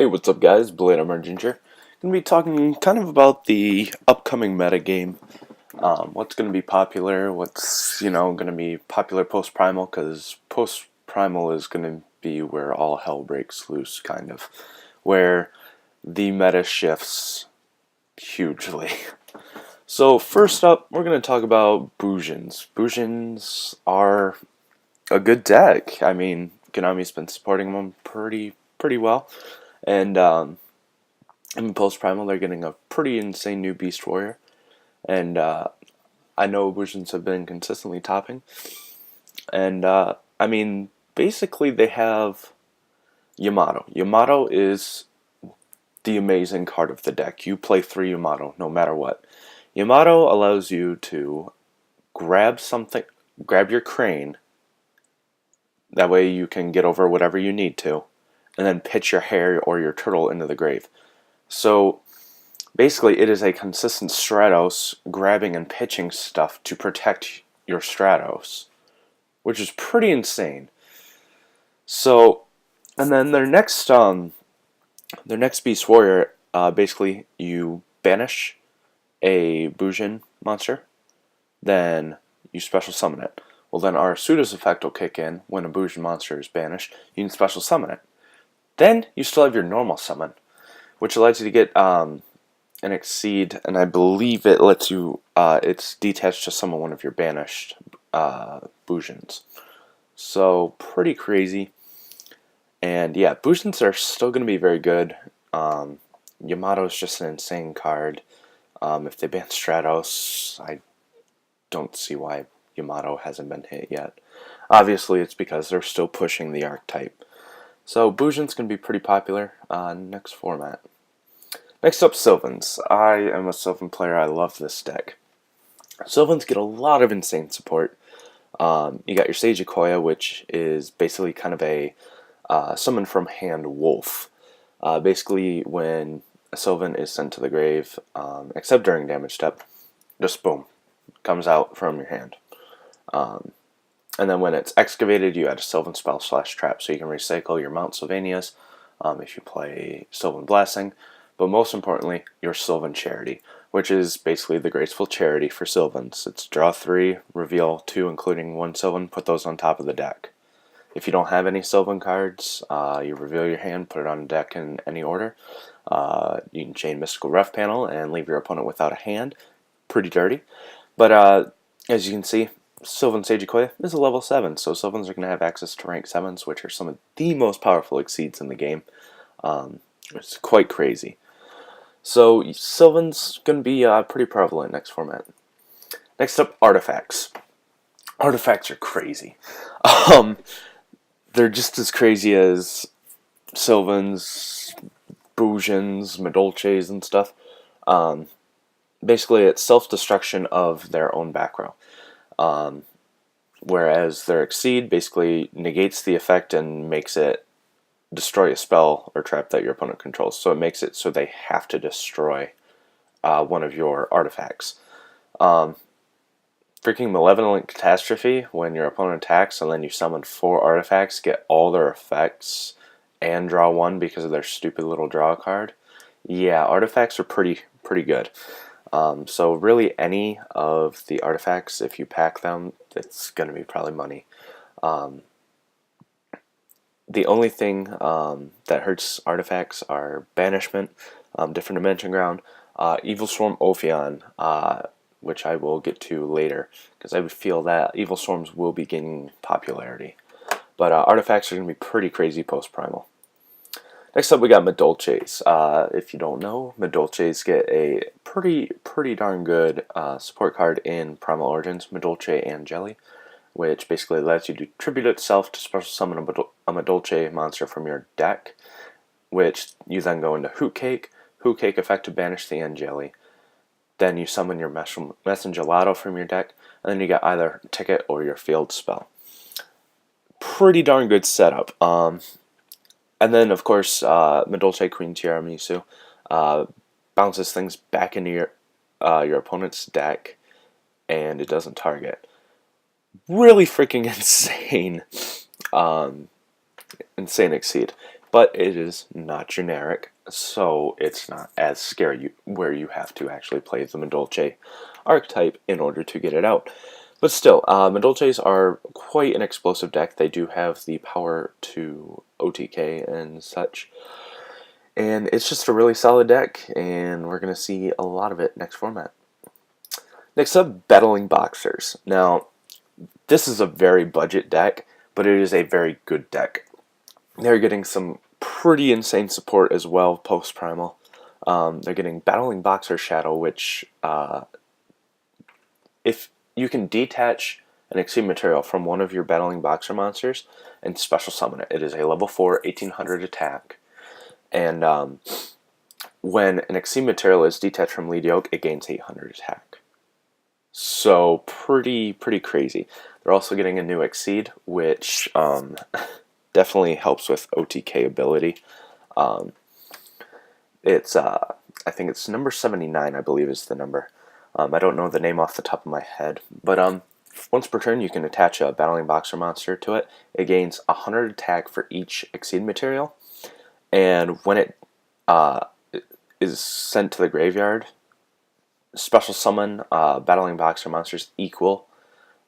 Hey, what's up, guys? Blade Armor Ginger. Gonna be talking kind of about the upcoming meta game. What's gonna be popular? What's gonna be popular post primal? Because post primal is gonna be where all hell breaks loose, kind of, where the meta shifts hugely. So first up, we're gonna talk about Boojins. Boojins are a good deck. I mean, Konami's been supporting them pretty well. And in Post Primal, they're getting a pretty insane new Beast Warrior. And I know versions have been consistently topping. And I mean, basically, they have Yamato. Yamato is the amazing card of the deck. You play 3 Yamato no matter what. Yamato allows you to grab something, grab your crane. That way you can get over whatever you need to, and then pitch your hare or your turtle into the grave. So basically, it is a consistent Stratos grabbing and pitching stuff to protect your Stratos, which is pretty insane. So, and then their next Beast Warrior, basically you banish a Bujin monster, then you special summon it. Well, then Arasuda's effect will kick in when a Bujin monster is banished. You can special summon it. Then you still have your normal summon, which allows you to get an Exceed, and I believe it lets you, it's detached to summon one of your banished Bujins. So, pretty crazy. And yeah, Bujins are still going to be very good. Yamato is just an insane card. If they ban Stratos, I don't see why Yamato hasn't been hit yet. Obviously, it's because they're still pushing the archetype. So, Bujin's going to be pretty popular. Next format. Next up, Sylvans. I am a Sylvan player. I love this deck. Sylvans get a lot of insane support. You got your Sage Ikoya, which is basically kind of a summon from hand wolf. Basically, when a Sylvan is sent to the grave, except during damage step, just boom, comes out from your hand. And then when it's excavated, you add a Sylvan spell / trap, so you can recycle your Mount Sylvanias if you play Sylvan Blessing. But most importantly, your Sylvan Charity, which is basically the graceful charity for Sylvans. It's draw 3, reveal 2, including 1 Sylvan, put those on top of the deck. If you don't have any Sylvan cards, you reveal your hand, put it on the deck in any order. You can chain Mystical Ref Panel and leave your opponent without a hand. Pretty dirty. But as you can see, Sylvan Sage Ikoya is a level 7, so Sylvans are going to have access to rank 7s, which are some of the most powerful Exceeds in the game. It's quite crazy. So Sylvan's going to be pretty prevalent next format. Next up, Artifacts. Artifacts are crazy. They're just as crazy as Sylvans, Boojins, Madolches, and stuff. Basically, it's self-destruction of their own back row. Whereas their Exceed basically negates the effect and makes it destroy a spell or trap that your opponent controls. So it makes it so they have to destroy one of your artifacts. Freaking Malevolent Catastrophe, when your opponent attacks and then you summon 4 artifacts, get all their effects, and draw 1 because of their stupid little draw card. Yeah, artifacts are pretty good. So really any of the artifacts, if you pack them, it's going to be probably money. The only thing that hurts artifacts are Banishment, Different Dimension Ground, Evil Swarm Ophion, which I will get to later, because I would feel that Evil Swarms will be gaining popularity. But artifacts are going to be pretty crazy post-primal. Next up, we got Madolches. If you don't know, Madolches get a pretty darn good support card in Primal Origins, Madolche and Jelly, which basically lets you to tribute itself to special summon a Madolche monster from your deck, which you then go into Hoot Cake effect to banish the Jelly. Then you summon your Messengelato from your deck, and then you get either Ticket or your field spell. Pretty darn good setup. And then, of course, Madolche Queen Tiramisu bounces things back into your opponent's deck, and it doesn't target. Really freaking insane. Insane Exceed. but it is not generic, so it's not as scary where you have to actually play the Madolche archetype in order to get it out. But still, Madolches are quite an explosive deck. They do have the power to OTK and such. And it's just a really solid deck, and we're going to see a lot of it next format. Next up, Battling Boxers. Now, this is a very budget deck, but it is a very good deck. They're getting some pretty insane support as well post-Primal. They're getting Battling Boxer Shadow, which, if you can detach an Exceed material from one of your Battling Boxer monsters and special summon it. It is a level 4, 1800 attack. And when an Exceed material is detached from Lead Yoke, it gains 800 attack. So pretty crazy. They're also getting a new Exceed, which definitely helps with OTK ability. It's I think it's number 79, I believe is the number. I don't know the name off the top of my head, but once per turn you can attach a Battling Boxer monster to it. It gains 100 attack for each Exceed material, and when it is sent to the graveyard, special summon Battling Boxer monsters equal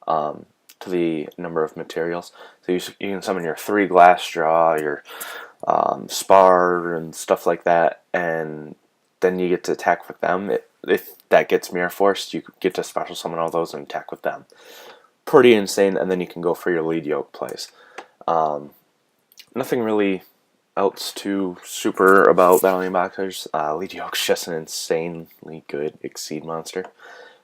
to the number of materials. So you can summon your 3 Glassjaw, your Spar, and stuff like that, and then you get to attack with them. If that gets Mirror Forced, you get to special summon all those and attack with them. Pretty insane, and then you can go for your Lead Yoke plays. Nothing really else too super about Battling Boxers. Lead Yoke's just an insanely good Exceed monster.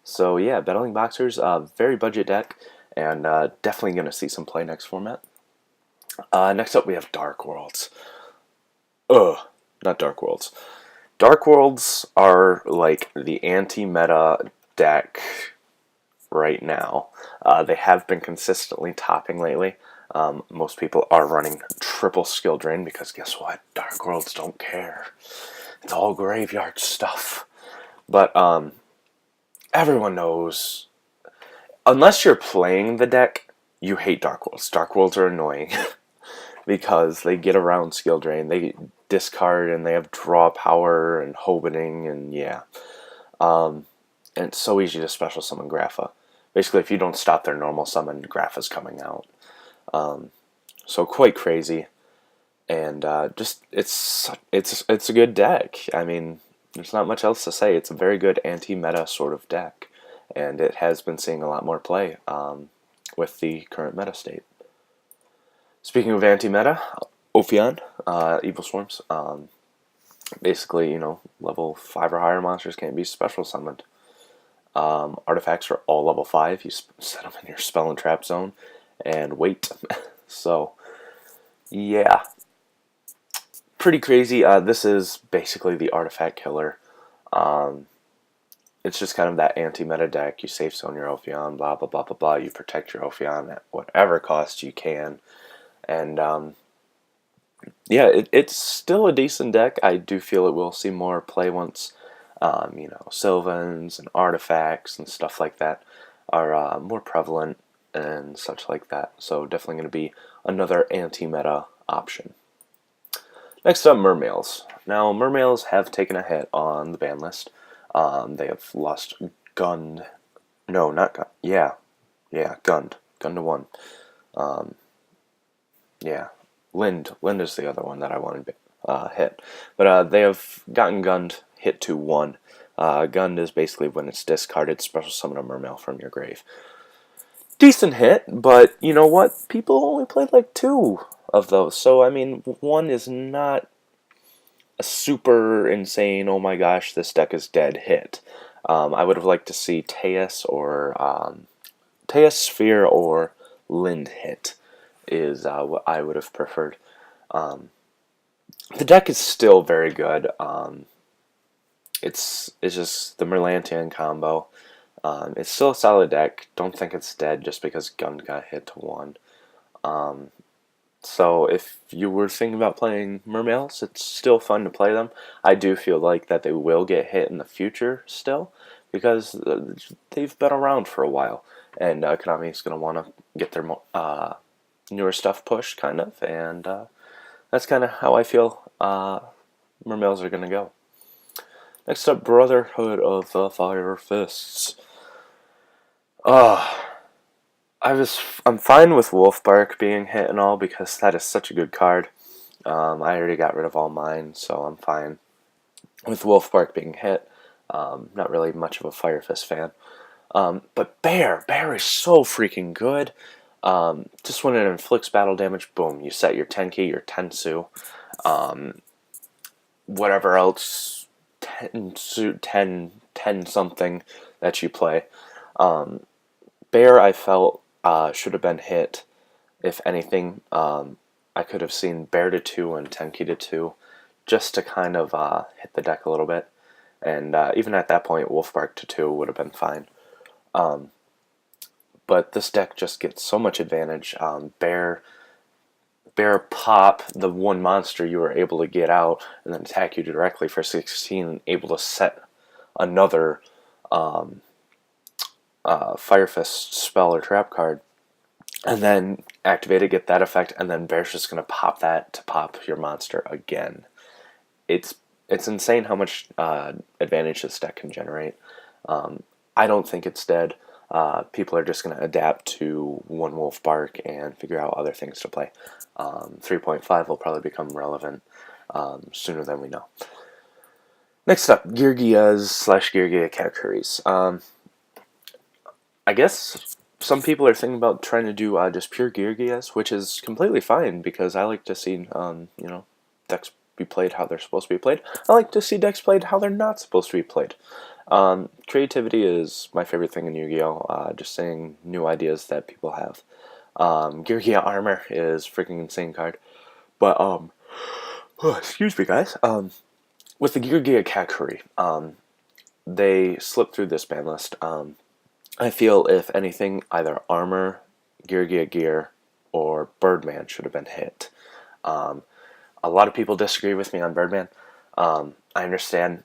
So yeah, Battling Boxers, very budget deck, and definitely going to see some play next format. Next up we have Dark Worlds. Not Dark Worlds. Dark Worlds are like the anti-meta deck right now. They have been consistently topping lately. Most people are running triple skill drain because guess what? Dark Worlds don't care. It's all graveyard stuff. But everyone knows, unless you're playing the deck, you hate Dark Worlds. Dark Worlds are annoying because they get around skill drain. They discard and they have draw power and Hobening and yeah. And it's so easy to special summon Grapha. Basically, if you don't stop their normal summon, Grapha's coming out. So quite crazy, and just it's a good deck. I mean, there's not much else to say. It's a very good anti-meta sort of deck, and it has been seeing a lot more play with the current meta state. Speaking of anti-meta, Ophion, Evil Swarms. Basically, level 5 or higher monsters can't be special summoned. Artifacts are all level 5. You set them in your spell and trap zone and wait. So, yeah. Pretty crazy. This is basically the artifact killer. It's just kind of that anti-meta deck. You safe zone your Ophion, blah, blah, blah, blah, blah. You protect your Ophion at whatever cost you can. And, yeah, it's still a decent deck. I do feel it will see more play once, Sylvans and artifacts and stuff like that are more prevalent and such like that. So definitely going to be another anti-meta option. Next up, Mermails. Now, Mermails have taken a hit on the ban list. They have lost Gund. No, not Gund. Yeah, Gund. Gund to 1. Yeah, Lind. Lind is the other one that I wanted to hit. But they have gotten Gund hit to 1. Gund is basically when it's discarded, special summon a Mermail from your grave. Decent hit, but you know what? People only played like 2 of those. So, I mean, 1 is not a super insane, oh my gosh, this deck is dead hit. I would have liked to see Teus or Teus, Sphere, or Lind hit is what I would have preferred. The deck is still very good. It's just the Merlantian combo. It's still a solid deck. Don't think it's dead just because Gund got hit to 1. So if you were thinking about playing Mermails, it's still fun to play them. I do feel like that they will get hit in the future still, because they've been around for a while, and Konami is going to want to get their newer stuff pushed, kind of, and that's kind of how I feel Mermails are going to go. Next up, Brotherhood of the Fire Fists. Uh, I'm fine with Wolfbark being hit and all because that is such a good card. I already got rid of all mine, so I'm fine with Wolfbark being hit. Not really much of a Fire Fist fan. But Bear is so freaking good. Just when it inflicts battle damage, boom, you set your Tenki, your Tensu, whatever else, 10 something that you play. Bear, I felt, should have been hit. If anything, I could have seen Bear to 2 and Tenki to 2 just to kind of hit the deck a little bit. And even at that point, Wolfbark to 2 would have been fine. But this deck just gets so much advantage. Bear pop the one monster you were able to get out and then attack you directly for 16, able to set another Fire Fist spell or trap card, and then activate it, get that effect, and then Bear's just going to pop that to pop your monster again. It's insane how much advantage this deck can generate. I don't think it's dead. People are just going to adapt to one Wolfbark and figure out other things to play. 3.5 will probably become relevant sooner than we know. Next up, Geargias / Geargia Katakuri's. I guess some people are thinking about trying to do just pure Geargias, which is completely fine because I like to see decks be played how they're supposed to be played. I like to see decks played how they're not supposed to be played. Creativity is my favorite thing in Yu-Gi-Oh! Just saying new ideas that people have. Geargia Armor is a freaking insane card. But, excuse me, guys. With the Geargia Katakuri, they slipped through this ban list. I feel, if anything, either Armor, Geargia Gear, or Birdman should have been hit. A lot of people disagree with me on Birdman. I understand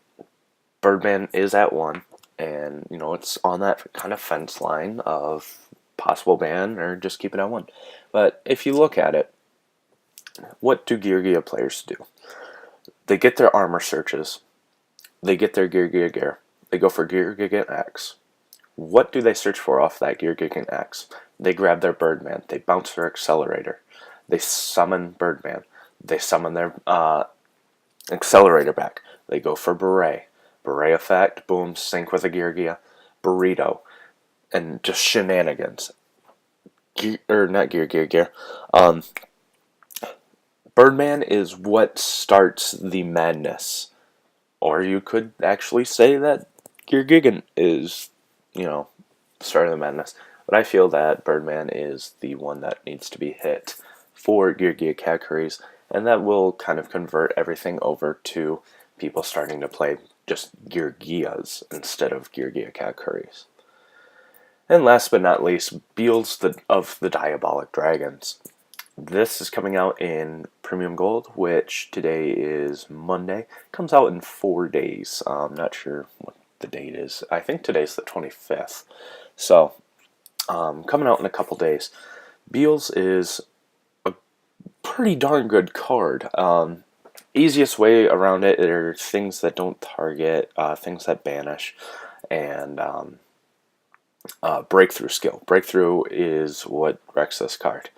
Birdman is at 1, and it's on that kind of fence line of possible ban or just keep it at 1. But if you look at it, what do Geargia players do? They get their armor searches, they get their Geargia Gear, they go for Geargia X. What do they search for off that Geargia X? They grab their Birdman, they bounce their Accelerator, they summon Birdman, they summon their Accelerator back, they go for Beret effect, boom, sync with a Geargia, Burrito, and just shenanigans. Not Gear. Birdman is what starts the madness. Or you could actually say that Gear Gigant is, the start of the madness. But I feel that Birdman is the one that needs to be hit for Geargia Katakuris, and that will kind of convert everything over to people starting to play just Geargias instead of Geargia Katakuris. And last but not least, Beals of the Diabolic Dragons. This is coming out in Premium Gold, which today is Monday. Comes out in 4 days. I'm not sure what the date is. I think today's the 25th. So, coming out in a couple days. Beals is a pretty darn good card. Easiest way around it are things that don't target, things that banish, and breakthrough skill. Breakthrough is what wrecks this card.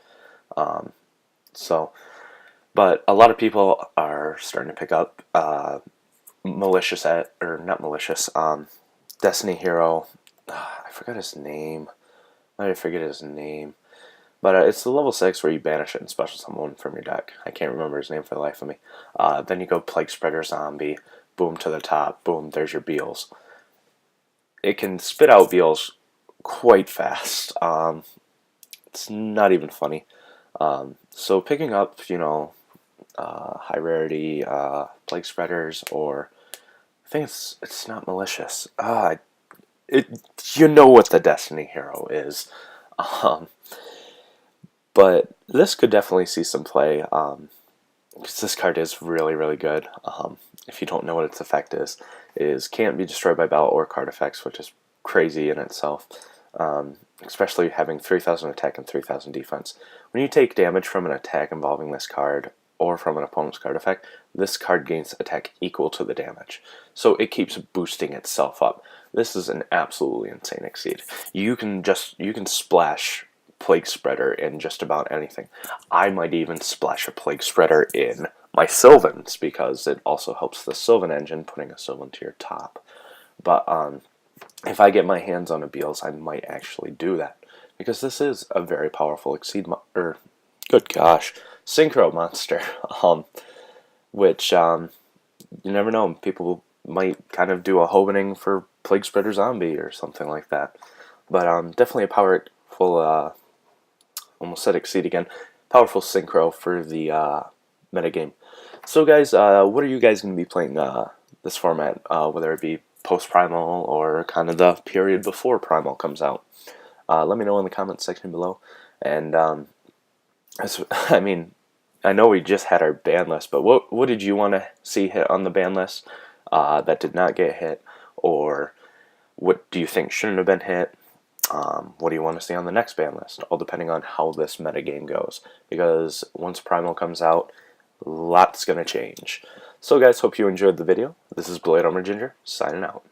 But a lot of people are starting to pick up Destiny Hero. I forgot his name. I forget his name. But it's the level 6 where you banish it and special summon from your deck. I can't remember his name for the life of me. Then you go Plague Spreader Zombie, boom to the top, boom, there's your Beals. It can spit out Beals quite fast. It's not even funny. So picking up, high rarity Plague Spreaders, or I think it's not Malicious. You know what the Destiny Hero is. But this could definitely see some play, because this card is really, really good. If you don't know what its effect is can't be destroyed by battle or card effects, which is crazy in itself. Especially having 3,000 attack and 3,000 defense. When you take damage from an attack involving this card, or from an opponent's card effect, this card gains attack equal to the damage. So it keeps boosting itself up. This is an absolutely insane Exceed. You can splash Plague Spreader in just about anything. I might even splash a Plague Spreader in my Sylvans, because it also helps the Sylvan engine, putting a Sylvan to your top. But if I get my hands on a Beals, I might actually do that, because this is a very powerful good gosh, Synchro monster, which you never know, people might kind of do a Hovening for Plague Spreader Zombie or something like that. But definitely a powerful, almost said Exceed again, powerful Synchro for the metagame. So guys, what are you guys going to be playing this format, whether it be post-Primal or kind of the period before Primal comes out? Let me know in the comments section below. And I mean, I know we just had our ban list, but what did you want to see hit on the ban list that did not get hit? Or what do you think shouldn't have been hit? What do you want to see on the next ban list? All depending on how this metagame goes. Because once Primal comes out, lots going to change. So guys, hope you enjoyed the video. This is Blade Armor Ginger, signing out.